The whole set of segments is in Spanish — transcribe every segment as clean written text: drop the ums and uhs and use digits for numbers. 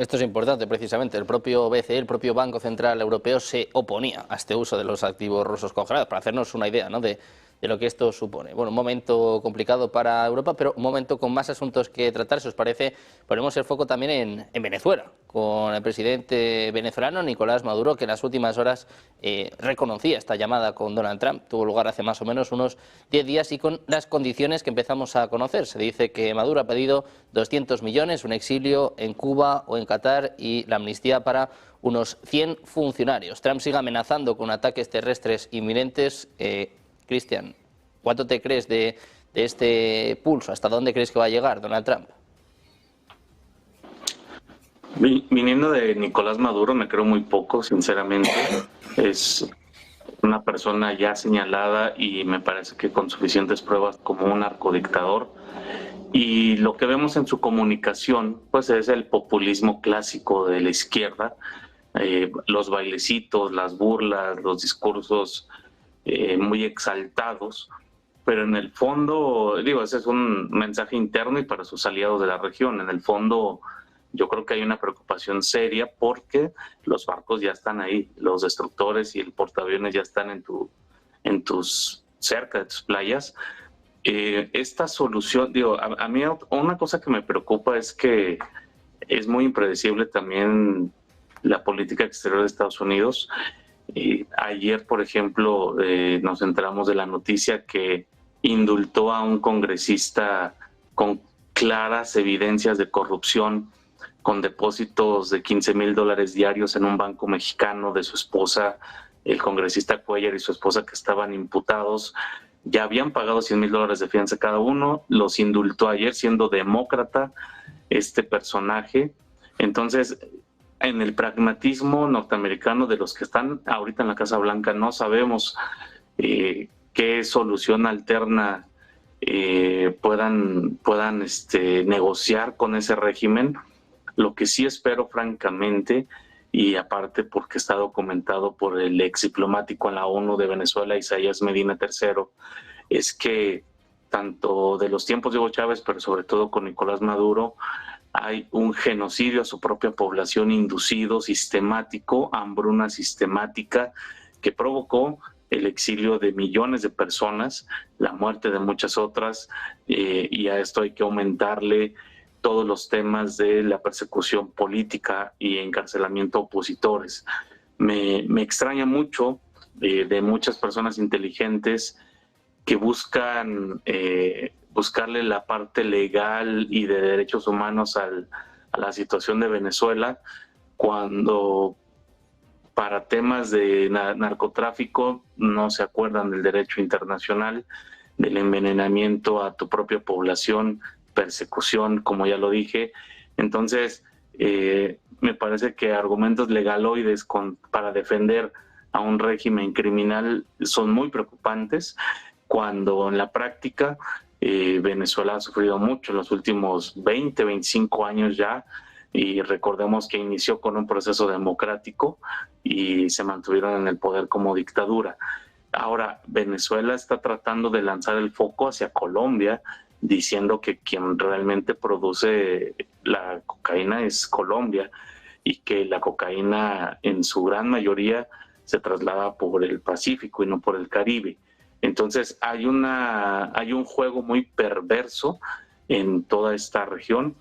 Esto es importante, precisamente. El propio BCE, el propio Banco Central Europeo, se oponía a este uso de los activos rusos congelados, para hacernos una idea, ¿no?, de lo que esto supone. Bueno, un momento complicado para Europa, pero un momento con más asuntos que tratar. Si os parece, ponemos el foco también en Venezuela, con el presidente venezolano Nicolás Maduro, que en las últimas horas reconocía esta llamada con Donald Trump. Tuvo lugar hace más o menos unos 10 días y con las condiciones que empezamos a conocer. Se dice que Maduro ha pedido 200 millones, un exilio en Cuba o en Qatar y la amnistía para unos 100 funcionarios. Trump sigue amenazando con ataques terrestres inminentes. Cristian, ¿cuánto te crees de este pulso? ¿Hasta dónde crees que va a llegar Donald Trump? Viniendo de Nicolás Maduro, me creo muy poco, sinceramente. Es una persona ya señalada y me parece que con suficientes pruebas como un narcodictador. Y lo que vemos en su comunicación, pues es el populismo clásico de la izquierda, los bailecitos, las burlas, los discursos muy exaltados, pero en el fondo, digo, ese es un mensaje interno y para sus aliados de la región. En el fondo, yo creo que hay una preocupación seria porque los barcos ya están ahí, los destructores y el portaaviones ya están en tus cerca de tus playas. Esta solución, digo, a mí una cosa que me preocupa es que es muy impredecible también la política exterior de Estados Unidos. Ayer, por ejemplo, nos enteramos de la noticia que indultó a un congresista con claras evidencias de corrupción, con depósitos de $15,000 diarios en un banco mexicano de su esposa, el congresista Cuellar y su esposa, que estaban imputados. Ya habían pagado $100,000 de fianza cada uno, los indultó ayer siendo demócrata este personaje. Entonces, en el pragmatismo norteamericano de los que están ahorita en la Casa Blanca, no sabemos qué solución alterna puedan negociar con ese régimen. Lo que sí espero, francamente, y aparte porque está documentado por el ex diplomático en la ONU de Venezuela, Isaías Medina III, es que tanto de los tiempos de Hugo Chávez, pero sobre todo con Nicolás Maduro, hay un genocidio a su propia población inducido, sistemático, hambruna sistemática, que provocó el exilio de millones de personas, la muerte de muchas otras, y a esto hay que aumentarle todos los temas de la persecución política y encarcelamiento a opositores. Me extraña mucho de muchas personas inteligentes que buscan buscarle la parte legal y de derechos humanos a la situación de Venezuela, cuando para temas de narcotráfico no se acuerdan del derecho internacional, del envenenamiento a tu propia población, persecución, como ya lo dije. Entonces, me parece que argumentos legaloides para defender a un régimen criminal son muy preocupantes, cuando en la práctica Venezuela ha sufrido mucho en los últimos 20, 25 años ya, y recordemos que inició con un proceso democrático y se mantuvieron en el poder como dictadura. Ahora, Venezuela está tratando de lanzar el foco hacia Colombia, diciendo que quien realmente produce la cocaína es Colombia y que la cocaína en su gran mayoría se traslada por el Pacífico y no por el Caribe. Entonces hay un juego muy perverso en toda esta región.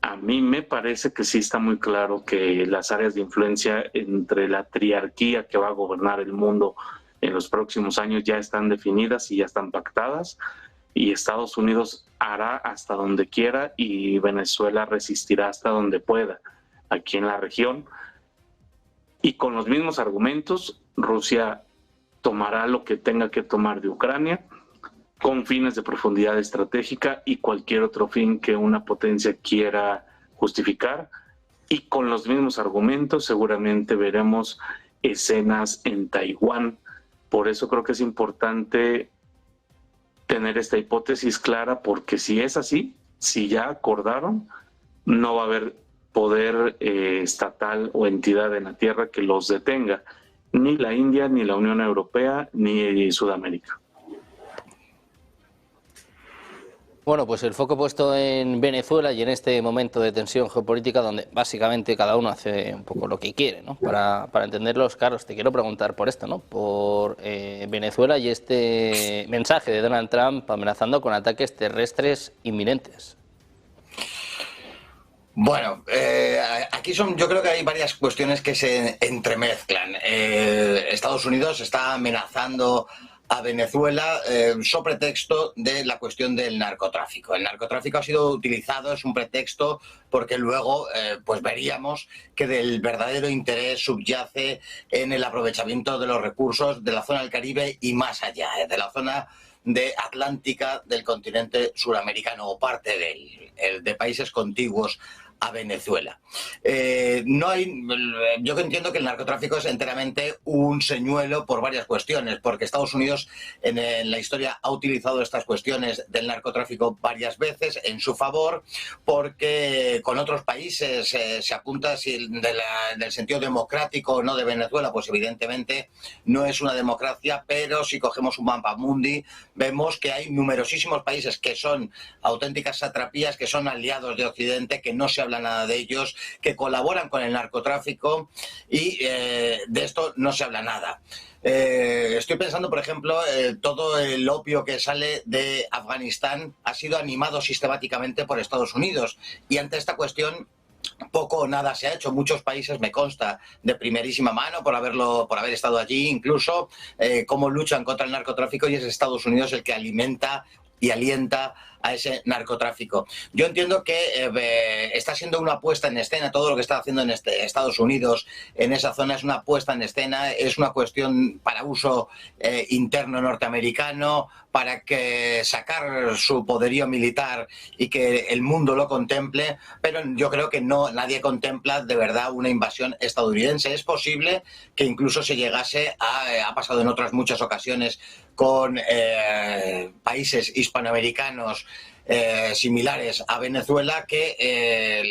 A mí me parece que sí está muy claro que las áreas de influencia entre la triarquía que va a gobernar el mundo en los próximos años ya están definidas y ya están pactadas, y Estados Unidos hará hasta donde quiera y Venezuela resistirá hasta donde pueda aquí en la región. Y con los mismos argumentos, Rusia tomará lo que tenga que tomar de Ucrania con fines de profundidad estratégica y cualquier otro fin que una potencia quiera justificar. Y con los mismos argumentos seguramente veremos escenas en Taiwán. Por eso creo que es importante tener esta hipótesis clara, porque si es así, si ya acordaron, no va a haber poder estatal o entidad en la Tierra que los detenga, ni la India, ni la Unión Europea, ni Sudamérica. Bueno, pues el foco puesto en Venezuela y en este momento de tensión geopolítica donde básicamente cada uno hace un poco lo que quiere, ¿no? Para entenderlos, Carlos, te quiero preguntar por esto, ¿no? Por Venezuela y este mensaje de Donald Trump amenazando con ataques terrestres inminentes. Bueno, aquí yo creo que hay varias cuestiones que se entremezclan. Estados Unidos está amenazando a Venezuela sobre pretexto de la cuestión del narcotráfico. El narcotráfico ha sido utilizado, es un pretexto, porque luego pues veríamos que del verdadero interés subyace en el aprovechamiento de los recursos de la zona del Caribe y más allá, de la zona de Atlántica del continente suramericano o parte de países contiguos a Venezuela. Yo entiendo que el narcotráfico es enteramente un señuelo por varias cuestiones, porque Estados Unidos en la historia ha utilizado estas cuestiones del narcotráfico varias veces en su favor, porque con otros países se apunta del sentido democrático o no de Venezuela, pues evidentemente no es una democracia, pero si cogemos un mapa mundi, vemos que hay numerosísimos países que son auténticas satrapías, que son aliados de Occidente, que no se habla nada de ellos, que colaboran con el narcotráfico y de esto no se habla nada. Estoy pensando, por ejemplo, todo el opio que sale de Afganistán ha sido animado sistemáticamente por Estados Unidos y ante esta cuestión poco o nada se ha hecho. Muchos países, me consta, de primerísima mano, por haber estado allí, incluso cómo luchan contra el narcotráfico, y es Estados Unidos el que alimenta y alienta a ese narcotráfico. Yo entiendo que está siendo una puesta en escena, todo lo que está haciendo en Estados Unidos en esa zona es una puesta en escena, es una cuestión para uso interno norteamericano, para que sacar su poderío militar y que el mundo lo contemple, pero yo creo que nadie contempla de verdad una invasión estadounidense. Es posible que incluso se llegase ha pasado en otras muchas ocasiones con países hispanoamericanos similares a Venezuela, que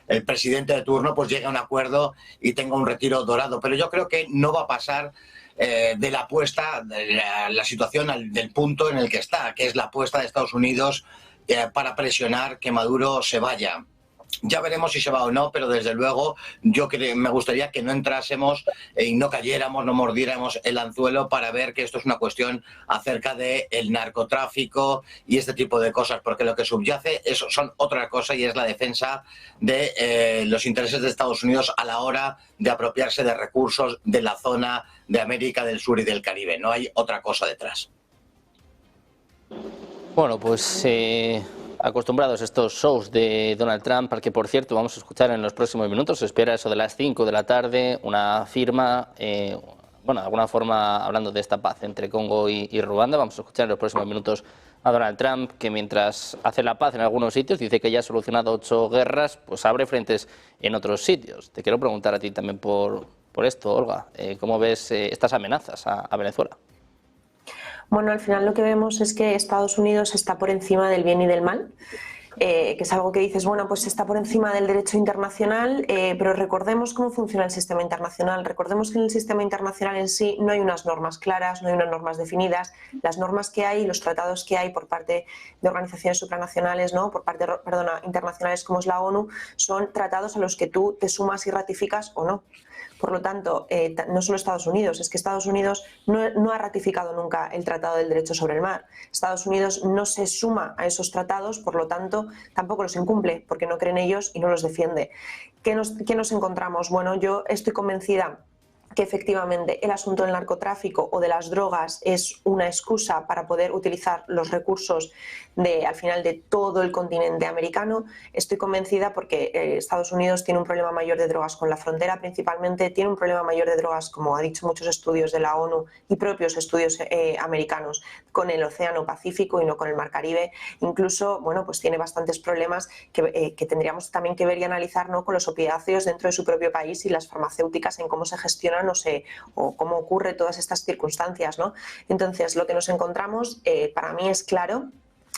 el presidente de turno pues llegue a un acuerdo y tenga un retiro dorado. Pero yo creo que no va a pasar de la apuesta, de la situación del punto en el que está, que es la apuesta de Estados Unidos para presionar que Maduro se vaya. Ya veremos si se va o no, pero desde luego me gustaría que no entrásemos y no cayéramos, no mordiéramos el anzuelo para ver que esto es una cuestión acerca del narcotráfico y este tipo de cosas, porque lo que subyace son otra cosa y es la defensa de los intereses de Estados Unidos a la hora de apropiarse de recursos de la zona de América del Sur y del Caribe. No hay otra cosa detrás. Bueno, pues acostumbrados a estos shows de Donald Trump, al que por cierto vamos a escuchar en los próximos minutos. Se espera eso de las 5 de la tarde, una firma, bueno, de alguna forma hablando de esta paz entre Congo y Ruanda. Vamos a escuchar en los próximos minutos a Donald Trump, que mientras hace la paz en algunos sitios, dice que ya ha solucionado 8 guerras, pues abre frentes en otros sitios. Te quiero preguntar a ti también por esto, Olga. ¿Cómo ves estas amenazas a Venezuela? Bueno, al final lo que vemos es que Estados Unidos está por encima del bien y del mal, que es algo que dices, bueno, pues está por encima del derecho internacional, pero recordemos cómo funciona el sistema internacional. Recordemos que en el sistema internacional en sí no hay unas normas claras, no hay unas normas definidas. Las normas que hay, los tratados que hay por parte de organizaciones supranacionales, ¿no? Internacionales como es la ONU, son tratados a los que tú te sumas y ratificas o no. Por lo tanto, no solo Estados Unidos, es que Estados Unidos no ha ratificado nunca el Tratado del Derecho sobre el Mar. Estados Unidos no se suma a esos tratados, por lo tanto, tampoco los incumple, porque no cree en ellos y no los defiende. ¿Qué nos encontramos? Bueno, yo estoy convencida que efectivamente el asunto del narcotráfico o de las drogas es una excusa para poder utilizar los recursos al final de todo el continente americano. Estoy convencida porque Estados Unidos tiene un problema mayor de drogas con la frontera, principalmente tiene un problema mayor de drogas, como ha dicho muchos estudios de la ONU y propios estudios americanos, con el Océano Pacífico y no con el Mar Caribe. Incluso, bueno, pues tiene bastantes problemas que tendríamos también que ver y analizar, ¿no?, con los opiáceos dentro de su propio país y las farmacéuticas en cómo se gestionan o cómo ocurre todas estas circunstancias, ¿no? Entonces, lo que nos encontramos para mí es claro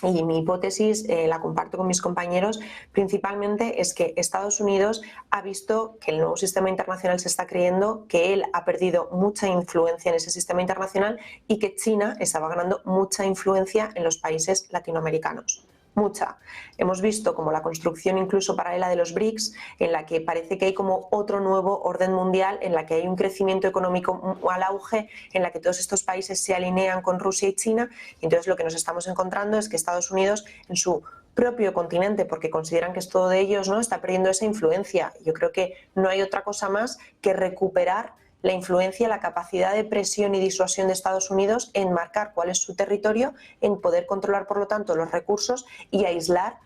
y mi hipótesis, la comparto con mis compañeros, principalmente es que Estados Unidos ha visto que el nuevo sistema internacional se está creyendo, que él ha perdido mucha influencia en ese sistema internacional y que China estaba ganando mucha influencia en los países latinoamericanos. Mucha. Hemos visto como la construcción incluso paralela de los BRICS, en la que parece que hay como otro nuevo orden mundial, en la que hay un crecimiento económico al auge, en la que todos estos países se alinean con Rusia y China, y entonces lo que nos estamos encontrando es que Estados Unidos en su propio continente, porque consideran que es todo de ellos, ¿no?, está perdiendo esa influencia. Yo creo que no hay otra cosa más que recuperar la influencia, la capacidad de presión y disuasión de Estados Unidos en marcar cuál es su territorio, en poder controlar, por lo tanto, los recursos y aislar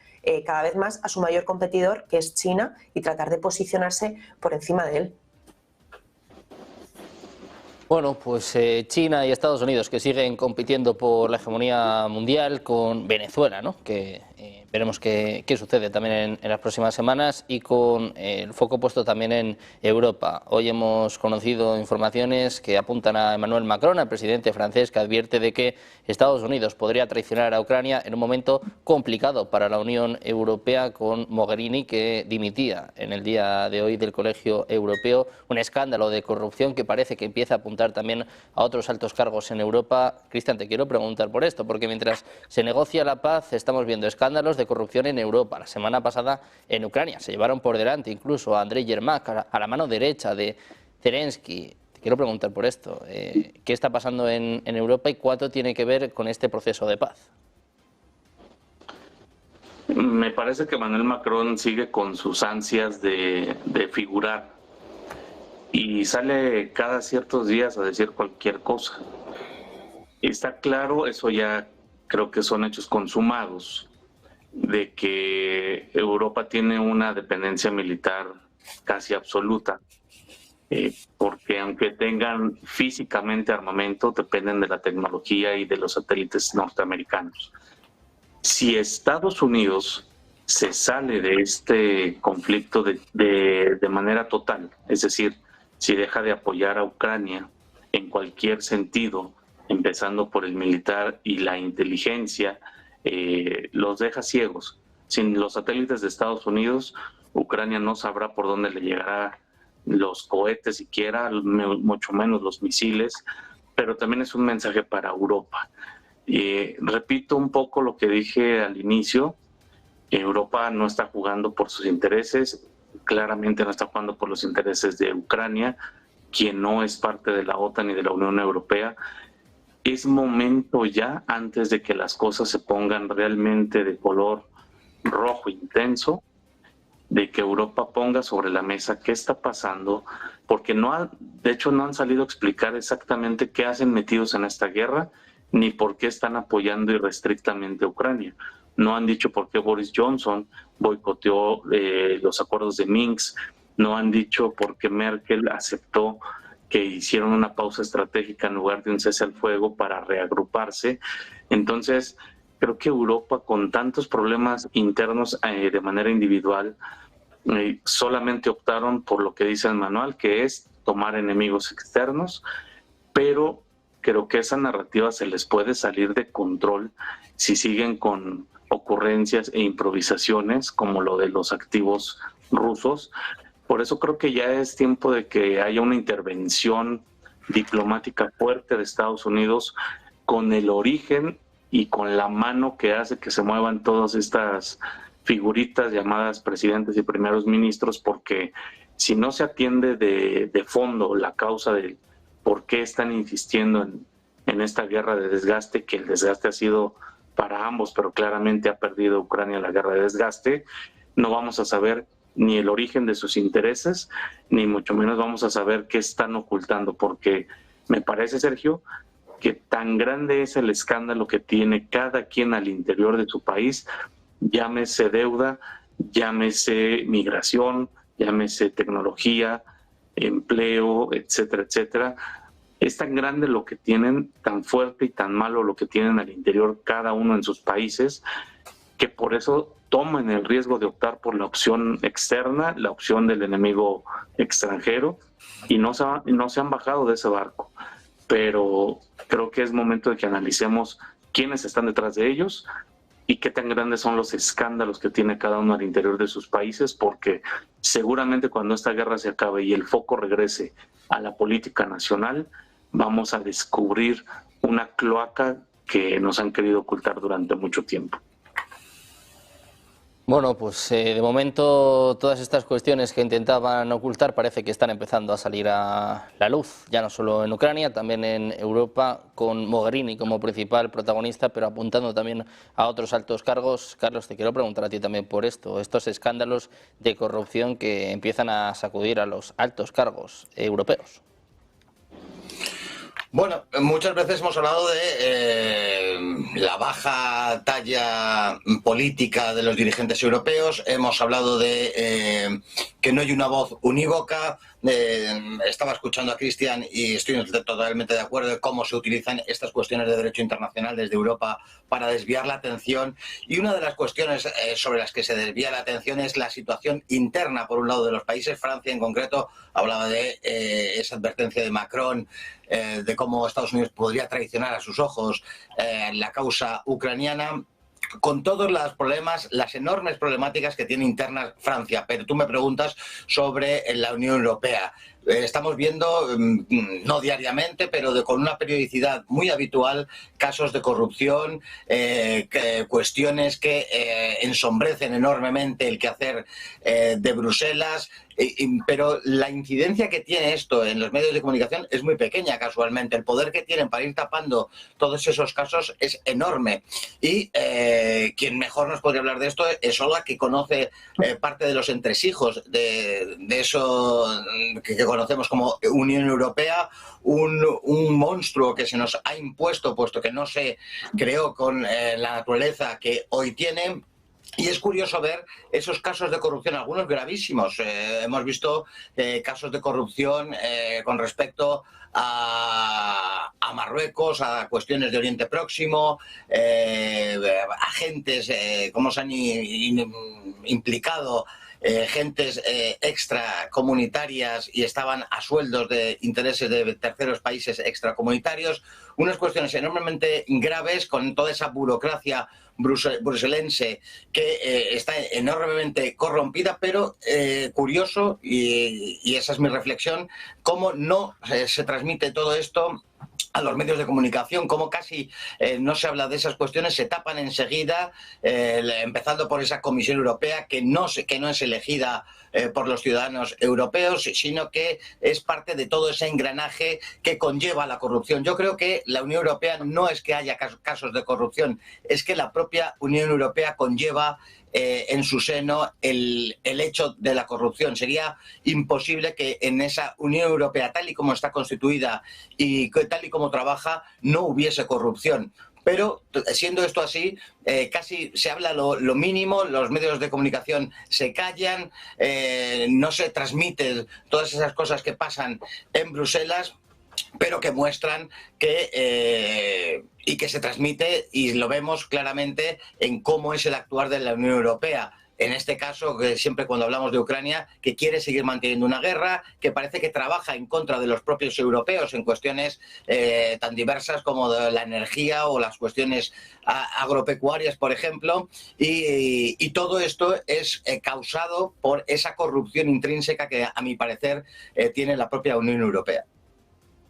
cada vez más a su mayor competidor, que es China, y tratar de posicionarse por encima de él. Bueno, pues China y Estados Unidos que siguen compitiendo por la hegemonía mundial con Venezuela, ¿no?, que veremos qué sucede también en las próximas semanas, y con el foco puesto también en Europa. Hoy hemos conocido informaciones que apuntan a Emmanuel Macron, al presidente francés, que advierte de que Estados Unidos podría traicionar a Ucrania en un momento complicado para la Unión Europea, con Mogherini, que dimitía en el día de hoy del Colegio Europeo. Un escándalo de corrupción que parece que empieza a apuntar también a otros altos cargos en Europa. Cristian, te quiero preguntar por esto, porque mientras se negocia la paz estamos viendo escándalos de corrupción en Europa. La semana pasada en Ucrania se llevaron por delante incluso a Andrei Yermak, a la mano derecha de Zelensky. Te quiero preguntar por esto. ¿Qué está pasando en Europa y cuánto tiene que ver con este proceso de paz? Me parece que Emmanuel Macron sigue con sus ansias de figurar y sale cada ciertos días a decir cualquier cosa. Está claro, eso ya creo que son hechos consumados, de que Europa tiene una dependencia militar casi absoluta, porque aunque tengan físicamente armamento, dependen de la tecnología y de los satélites norteamericanos. Si Estados Unidos se sale de este conflicto de manera total, es decir, si deja de apoyar a Ucrania en cualquier sentido, empezando por el militar y la inteligencia, los deja ciegos. Sin los satélites de Estados Unidos, Ucrania no sabrá por dónde le llegará los cohetes siquiera, mucho menos los misiles, pero también es un mensaje para Europa. Repito un poco lo que dije al inicio: Europa no está jugando por sus intereses, claramente no está jugando por los intereses de Ucrania, quien no es parte de la OTAN y de la Unión Europea. Es momento ya, antes de que las cosas se pongan realmente de color rojo intenso, de que Europa ponga sobre la mesa qué está pasando, porque de hecho no han salido a explicar exactamente qué hacen metidos en esta guerra, ni por qué están apoyando irrestrictamente a Ucrania. No han dicho por qué Boris Johnson boicoteó los acuerdos de Minsk, no han dicho por qué Merkel aceptó que hicieron una pausa estratégica en lugar de un cese al fuego para reagruparse. Entonces, creo que Europa, con tantos problemas internos de manera individual, solamente optaron por lo que dice el manual, que es tomar enemigos externos, pero creo que esa narrativa se les puede salir de control si siguen con ocurrencias e improvisaciones como lo de los activos rusos. Por eso creo que ya es tiempo de que haya una intervención diplomática fuerte de Estados Unidos con el origen y con la mano que hace que se muevan todas estas figuritas llamadas presidentes y primeros ministros, porque si no se atiende de fondo la causa de por qué están insistiendo en esta guerra de desgaste, que el desgaste ha sido para ambos, pero claramente ha perdido Ucrania la guerra de desgaste, no vamos a saber ni el origen de sus intereses, ni mucho menos vamos a saber qué están ocultando, porque me parece, Sergio, que tan grande es el escándalo que tiene cada quien al interior de su país, llámese deuda, llámese migración, llámese tecnología, empleo, etcétera, etcétera. Es tan grande lo que tienen, tan fuerte y tan malo lo que tienen al interior cada uno en sus países, que por eso toman el riesgo de optar por la opción externa, la opción del enemigo extranjero, y no se han bajado de ese barco. Pero creo que es momento de que analicemos quiénes están detrás de ellos, y qué tan grandes son los escándalos que tiene cada uno al interior de sus países, porque seguramente cuando esta guerra se acabe y el foco regrese a la política nacional, vamos a descubrir una cloaca que nos han querido ocultar durante mucho tiempo. Bueno, pues de momento todas estas cuestiones que intentaban ocultar parece que están empezando a salir a la luz, ya no solo en Ucrania, también en Europa, con Mogherini como principal protagonista, pero apuntando también a otros altos cargos. Carlos, te quiero preguntar a ti también por esto, estos escándalos de corrupción que empiezan a sacudir a los altos cargos europeos. Bueno, muchas veces hemos hablado de la baja talla política de los dirigentes europeos, hemos hablado de que no hay una voz unívoca. Estaba escuchando a Cristian y estoy totalmente de acuerdo de cómo se utilizan estas cuestiones de derecho internacional desde Europa para desviar la atención, y una de las cuestiones sobre las que se desvía la atención es la situación interna, por un lado, de los países. Francia en concreto hablaba de esa advertencia de Macron de cómo Estados Unidos podría traicionar a sus ojos la causa ucraniana, con todos los problemas, las enormes problemáticas que tiene internas Francia. Pero tú me preguntas sobre la Unión Europea. Estamos viendo, no diariamente, pero con una periodicidad muy habitual, casos de corrupción, cuestiones que ensombrecen enormemente el quehacer de Bruselas. Pero la incidencia que tiene esto en los medios de comunicación es muy pequeña, casualmente. El poder que tienen para ir tapando todos esos casos es enorme. Y quien mejor nos podría hablar de esto es Olga, que conoce parte de los entresijos de eso que conocemos como Unión Europea, un monstruo que se nos ha impuesto, puesto que no se creó con la naturaleza que hoy tiene. Y es curioso ver esos casos de corrupción, algunos gravísimos. Hemos visto casos de corrupción con respecto a Marruecos, a cuestiones de Oriente Próximo, agentes, cómo se han implicado gentes extracomunitarias y estaban a sueldos de intereses de terceros países extracomunitarios. Unas cuestiones enormemente graves con toda esa burocracia bruselense que está enormemente corrompida, pero curioso, y esa es mi reflexión, cómo no se transmite todo esto a los medios de comunicación, como casi no se habla de esas cuestiones, se tapan enseguida, empezando por esa Comisión Europea que no es elegida por los ciudadanos europeos, sino que es parte de todo ese engranaje que conlleva la corrupción. Yo creo que la Unión Europea no es que haya casos de corrupción, es que la propia Unión Europea conlleva en su seno el hecho de la corrupción. Sería imposible que en esa Unión Europea, tal y como está constituida y tal y como trabaja, no hubiese corrupción. Pero siendo esto así, casi se habla lo mínimo, los medios de comunicación se callan, no se transmiten todas esas cosas que pasan en Bruselas, pero que muestran que y que se transmite, y lo vemos claramente en cómo es el actuar de la Unión Europea. En este caso, que siempre cuando hablamos de Ucrania, que quiere seguir manteniendo una guerra, que parece que trabaja en contra de los propios europeos en cuestiones tan diversas como de la energía o las cuestiones agropecuarias, por ejemplo, y todo esto es causado por esa corrupción intrínseca que, a mi parecer, tiene la propia Unión Europea.